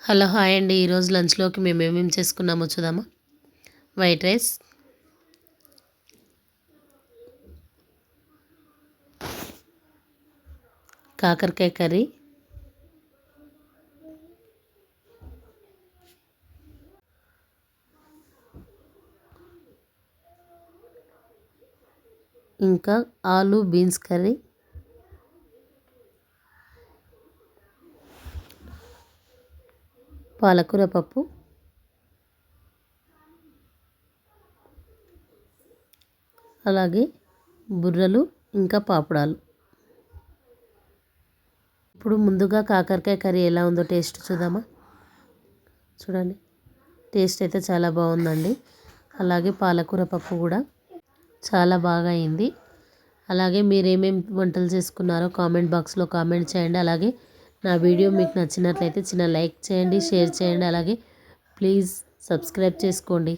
Hello hi అండి. ఈరోజు లంచ్లోకి మేము ఏమేమి చేసుకున్నామో చూద్దామా. వైట్ రైస్, కాకరకాయ కర్రీ, ఇంకా ఆలు బీన్స్ కర్రీ, పాలకూర పప్పు, అలాగే బుర్రలు, ఇంకా పాపడాలు. ఇప్పుడు ముందుగా కాకరకాయ కర్రీ ఎలా ఉందో టేస్ట్ చూద్దామా. చూడండి, టేస్ట్ అయితే చాలా బాగుందండి. అలాగే పాలకూర పప్పు కూడా చాలా బాగా అయింది. అలాగే మీరు ఏమేమి వంటలు చేసుకున్నారో కామెంట్ బాక్స్లో కామెంట్ చేయండి. అలాగే నా వీడియో మీకు నచ్చినట్లయితే చిన్న లైక్ చేయండి, షేర్ చేయండి. అలాగే ప్లీజ్ సబ్స్క్రైబ్ చేసుకోండి.